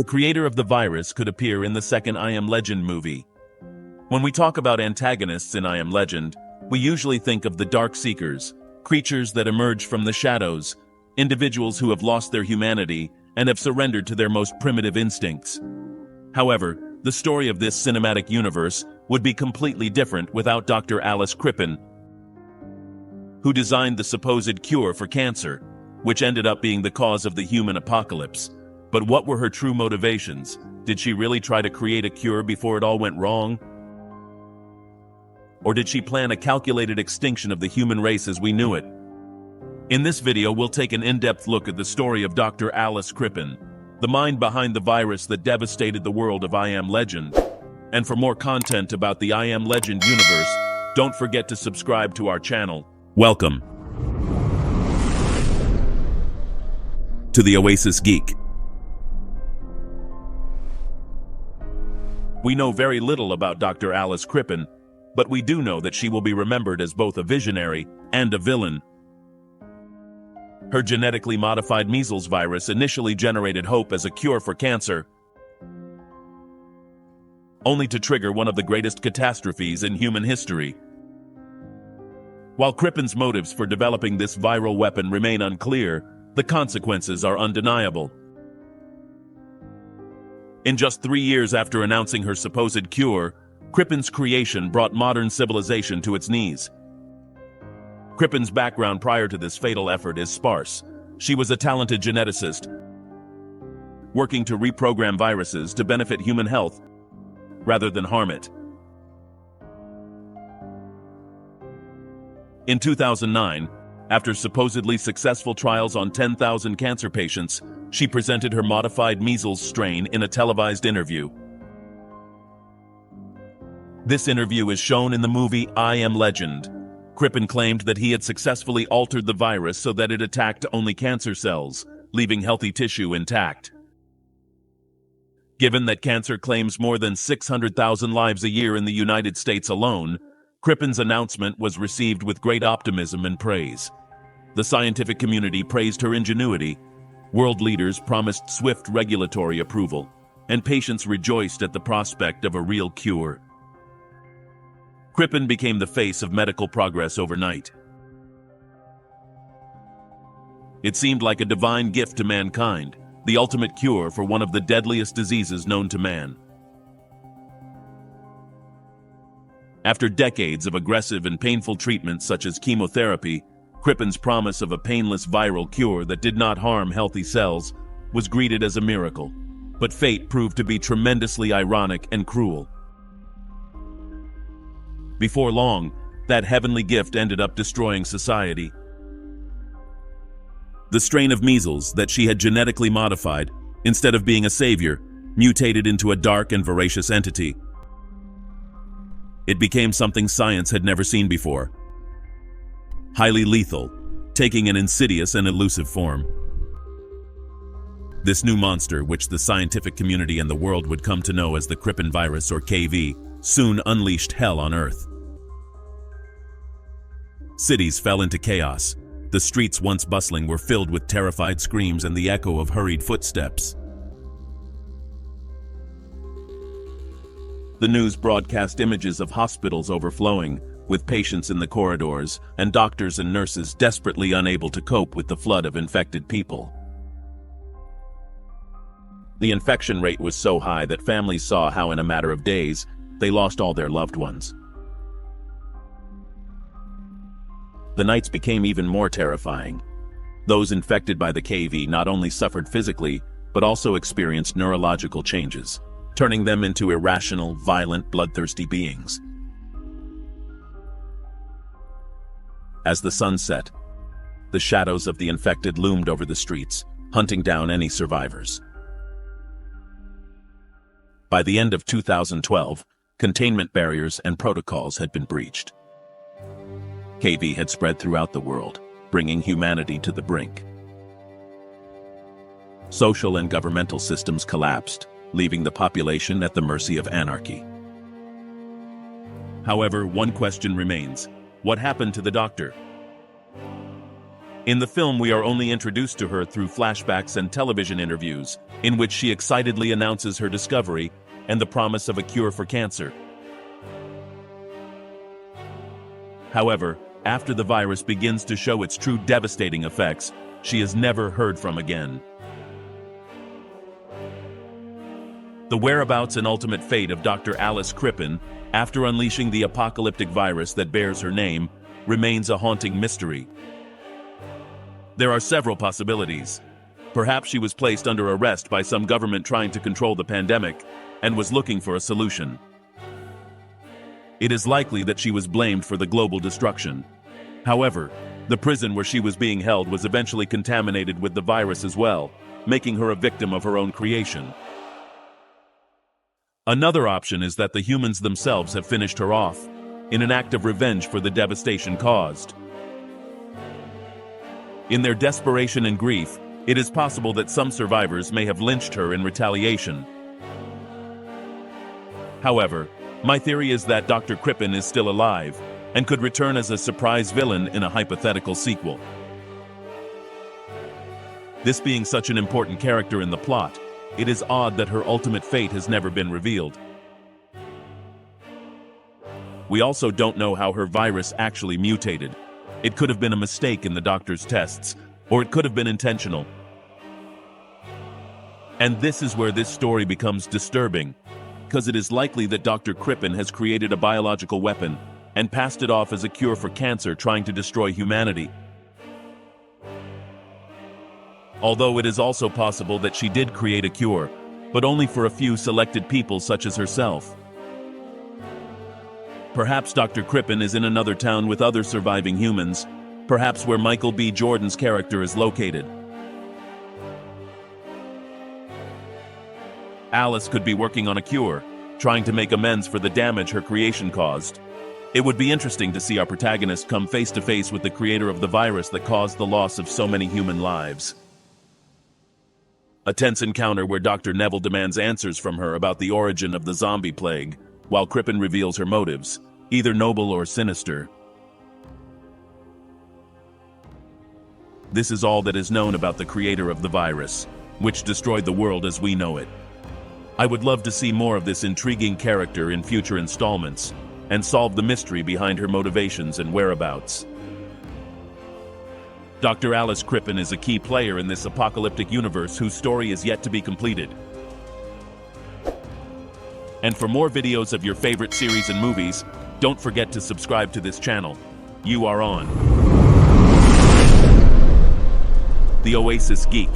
The creator of the virus could appear in the second I Am Legend movie. When we talk about antagonists in I Am Legend, we usually think of the Dark Seekers, creatures that emerge from the shadows, individuals who have lost their humanity and have surrendered to their most primitive instincts. However, the story of this cinematic universe would be completely different without Dr. Alice Krippin, who designed the supposed cure for cancer, which ended up being the cause of the human apocalypse. But what were her true motivations? Did she really try to create a cure before it all went wrong? Or did she plan a calculated extinction of the human race as we knew it? In this video, we'll take an in-depth look at the story of Dr. Alice Krippin, the mind behind the virus that devastated the world of I Am Legend. And for more content about the I Am Legend universe, don't forget to subscribe to our channel. Welcome to the Oasis Geek. We know very little about Dr. Alice Krippin, but we do know that she will be remembered as both a visionary and a villain. Her genetically modified measles virus initially generated hope as a cure for cancer, only to trigger one of the greatest catastrophes in human history. While Krippin's motives for developing this viral weapon remain unclear, the consequences are undeniable. In just 3 years after announcing her supposed cure, Krippin's creation brought modern civilization to its knees. Krippin's background prior to this fatal effort is sparse. She was a talented geneticist, working to reprogram viruses to benefit human health rather than harm it. In 2009, after supposedly successful trials on 10,000 cancer patients, she presented her modified measles strain in a televised interview. This interview is shown in the movie I Am Legend. Krippin claimed that he had successfully altered the virus so that it attacked only cancer cells, leaving healthy tissue intact. Given that cancer claims more than 600,000 lives a year in the United States alone, Krippin's announcement was received with great optimism and praise. The scientific community praised her ingenuity, world leaders promised swift regulatory approval, and patients rejoiced at the prospect of a real cure. Krippin became the face of medical progress overnight. It seemed like a divine gift to mankind, the ultimate cure for one of the deadliest diseases known to man. After decades of aggressive and painful treatments such as chemotherapy, Krippin's promise of a painless viral cure that did not harm healthy cells was greeted as a miracle. But fate proved to be tremendously ironic and cruel. Before long, that heavenly gift ended up destroying society. The strain of measles that she had genetically modified, instead of being a savior, mutated into a dark and voracious entity. It became something science had never seen before. Highly lethal, taking an insidious and elusive form. This new monster, which the scientific community and the world would come to know as the Krippin virus or KV, soon unleashed hell on Earth. Cities fell into chaos. The streets once bustling were filled with terrified screams and the echo of hurried footsteps. The news broadcast images of hospitals overflowing, with patients in the corridors and doctors and nurses desperately unable to cope with the flood of infected people. The infection rate was so high that families saw how in a matter of days, they lost all their loved ones. The nights became even more terrifying. Those infected by the KV not only suffered physically, but also experienced neurological changes, turning them into irrational, violent, bloodthirsty beings. As the sun set, the shadows of the infected loomed over the streets, hunting down any survivors. By the end of 2012, containment barriers and protocols had been breached. KV had spread throughout the world, bringing humanity to the brink. Social and governmental systems collapsed, leaving the population at the mercy of anarchy. However, one question remains: what happened to the doctor? In the film, we are only introduced to her through flashbacks and television interviews, in which she excitedly announces her discovery and the promise of a cure for cancer. However, after the virus begins to show its true devastating effects, she is never heard from again. The whereabouts and ultimate fate of Dr. Alice Krippin, after unleashing the apocalyptic virus that bears her name, remains a haunting mystery. There are several possibilities. Perhaps she was placed under arrest by some government trying to control the pandemic and was looking for a solution. It is likely that she was blamed for the global destruction. However, the prison where she was being held was eventually contaminated with the virus as well, making her a victim of her own creation. Another option is that the humans themselves have finished her off, in an act of revenge for the devastation caused. In their desperation and grief, it is possible that some survivors may have lynched her in retaliation. However, my theory is that Dr. Krippin is still alive and could return as a surprise villain in a hypothetical sequel. This being such an important character in the plot, it is odd that her ultimate fate has never been revealed. We also don't know how her virus actually mutated. It could have been a mistake in the doctor's tests, or it could have been intentional. And this is where this story becomes disturbing, because it is likely that Dr. Krippin has created a biological weapon and passed it off as a cure for cancer, trying to destroy humanity. Although it is also possible that she did create a cure, but only for a few selected people such as herself. Perhaps Dr. Krippin is in another town with other surviving humans, perhaps where Michael B. Jordan's character is located. Alice could be working on a cure, trying to make amends for the damage her creation caused. It would be interesting to see our protagonist come face to face with the creator of the virus that caused the loss of so many human lives. A tense encounter where Dr. Neville demands answers from her about the origin of the zombie plague, while Krippin reveals her motives, either noble or sinister. This is all that is known about the creator of the virus, which destroyed the world as we know it. I would love to see more of this intriguing character in future installments, and solve the mystery behind her motivations and whereabouts. Dr. Alice Krippin is a key player in this apocalyptic universe whose story is yet to be completed. And for more videos of your favorite series and movies, don't forget to subscribe to this channel. You are on The Oasis Geek.